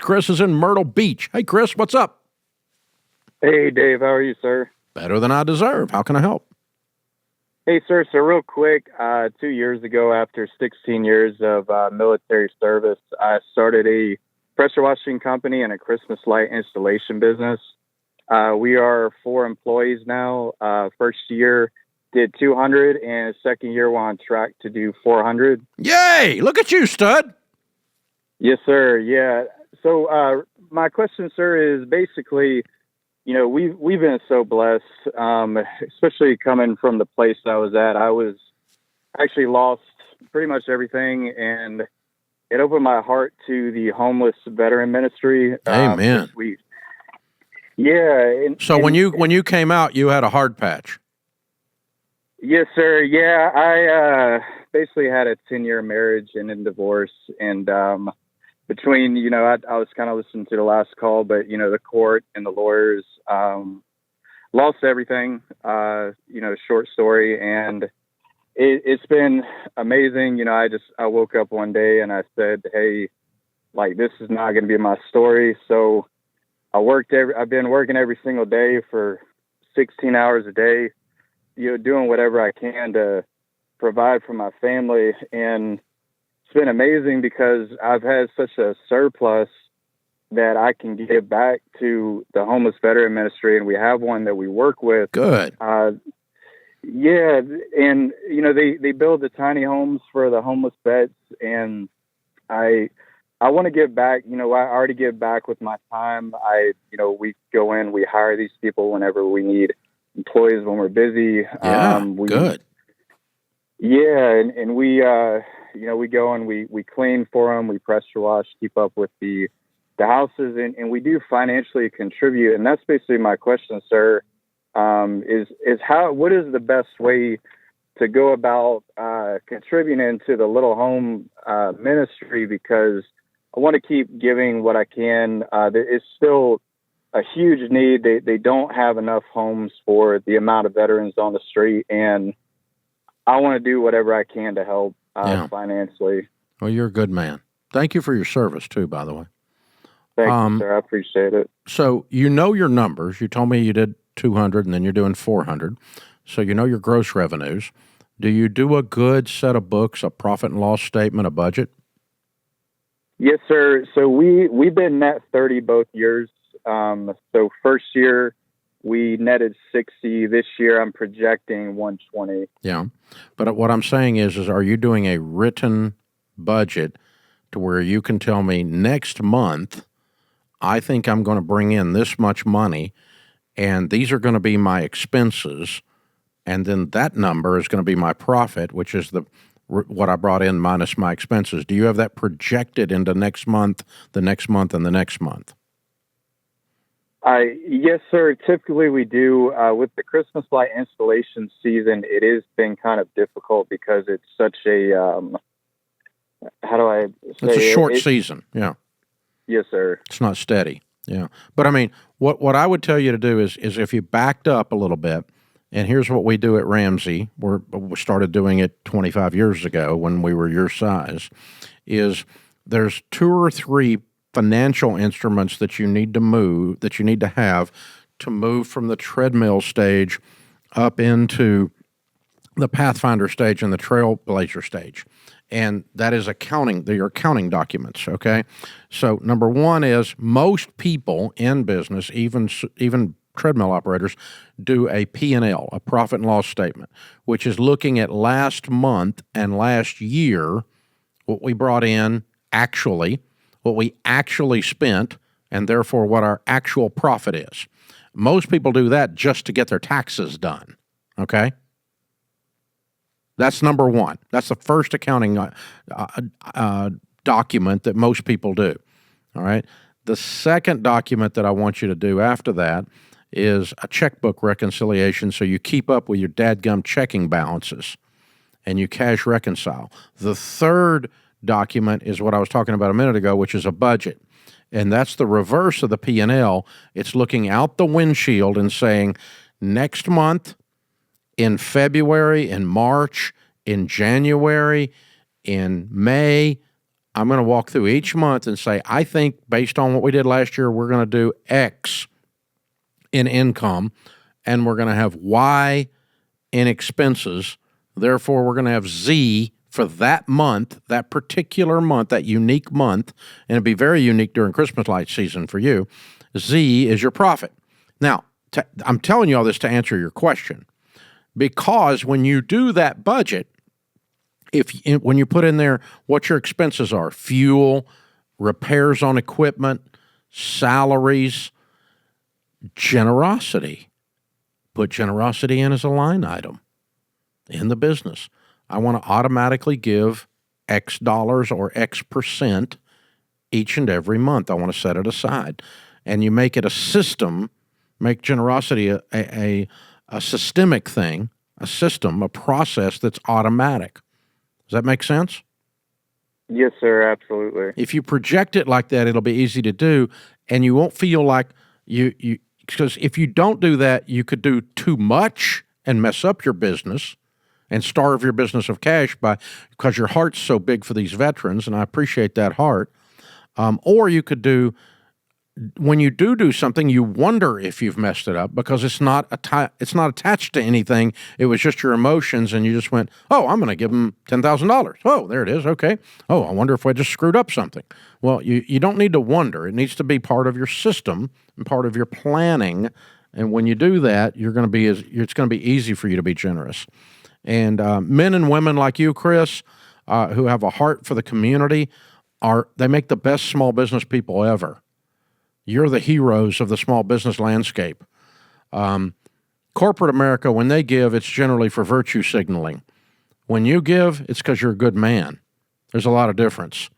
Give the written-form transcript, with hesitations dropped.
Chris is in Myrtle Beach. Hey, Chris, what's up? Hey, Dave. How are you, sir? Better than I deserve. How can I help? Hey, sir. So real quick, 2 years ago, after 16 years of military service, I started a pressure washing company and a Christmas light installation business. We are 4 employees now. First year did 200, and second year we're on track to do 400. Yay! Look at you, stud. Yes, sir. Yeah. So my question, sir, is basically, you know, we've been so blessed, especially coming from the place I was at. I actually lost pretty much everything, and it opened my heart to the homeless veteran ministry. Amen. Yeah. So when you came out, you had a hard patch. Yes, sir. Yeah, I basically had a 10-year marriage and then divorce, and between, you know, I was kind of listening to the last call, but, you know, the court and the lawyers lost everything, you know, short story. And it's been amazing. You know, I woke up one day and I said, hey, like, this is not going to be my story. So I've been working every single day for 16 hours a day, you know, doing whatever I can to provide for my family. And it's been amazing because I've had such a surplus that I can give back to the homeless veteran ministry, and we have one that we work with. Good. Yeah, and you know they build the tiny homes for the homeless vets, and I want to give back. You know, I already give back with my time. We go in, we hire these people whenever we need employees when we're busy. Yeah, good. Yeah, and we, you know, we go and we clean for them, we pressure wash, keep up with the houses, and we do financially contribute. And that's basically my question, sir, is what is the best way to go about contributing to the Little Home ministry? Because I want to keep giving what I can. It's still a huge need. They don't have enough homes for the amount of veterans on the street, and I want to do whatever I can to help financially. Well, you're a good man. Thank you for your service, too, by the way. Thank you, sir. I appreciate it. So you know your numbers. You told me you did 200 and then you're doing 400. So you know your gross revenues. Do you do a good set of books, a profit and loss statement, a budget? Yes, sir. So we've been net 30 both years. So first year, we netted 60. This year, I'm projecting 120. Yeah. But what I'm saying is are you doing a written budget to where you can tell me next month, I think I'm going to bring in this much money, and these are going to be my expenses, and then that number is going to be my profit, which is what I brought in minus my expenses. Do you have that projected into next month, the next month, and the next month? Yes, sir. Typically we do. With the Christmas light installation season, it has been kind of difficult because it's such a, how do I say it's a short season, yeah. Yes, sir. It's not steady, yeah. But I mean, what I would tell you to do is if you backed up a little bit, and here's what we do at Ramsey, we started doing it 25 years ago when we were your size, is there's 2 or 3 financial instruments that you need to have to move from the treadmill stage up into the Pathfinder stage and the Trailblazer stage. And that is accounting, they're accounting documents, okay? So number one is most people in business, even treadmill operators, do a P&L, a profit and loss statement, which is looking at last month and last year, what we brought in actually, what we actually spent, and therefore what our actual profit is. Most people do that just to get their taxes done, okay? That's number one. That's the first accounting document that most people do, all right? The second document that I want you to do after that is a checkbook reconciliation, so you keep up with your dadgum checking balances and you cash reconcile. The third document is what I was talking about a minute ago, which is a budget. And that's the reverse of the P&L. It's looking out the windshield and saying, next month, in February, in March, in January, in May, I'm going to walk through each month and say, I think based on what we did last year, we're going to do X in income, and we're going to have Y in expenses. Therefore, we're going to have Z for that month, that particular month, that unique month, and it'll be very unique during Christmas light season for you. Z is your profit. Now, I'm telling you all this to answer your question, because when you do that budget, when you put in there what your expenses are, fuel, repairs on equipment, salaries, generosity, put generosity in as a line item in the business. I want to automatically give X dollars or X percent each and every month. I want to set it aside. And you make it a system, make generosity a systemic thing, a system, a process that's automatic. Does that make sense? Yes, sir. Absolutely. If you project it like that, it'll be easy to do, and you won't feel like because if you don't do that, you could do too much and mess up your business and starve your business of cash because your heart's so big for these veterans, and I appreciate that heart. Or you could do, when you do something, you wonder if you've messed it up because it's not attached to anything. It was just your emotions, and you just went, oh, I'm going to give them $10,000. Oh, there it is. Okay. Oh, I wonder if I just screwed up something. Well, you don't need to wonder. It needs to be part of your system and part of your planning. And when you do that, it's going to be easy for you to be generous. And men and women like you, Chris, who have a heart for the community, they make the best small business people ever. You're the heroes of the small business landscape. Corporate America, when they give, it's generally for virtue signaling. When you give, it's because you're a good man. There's a lot of difference.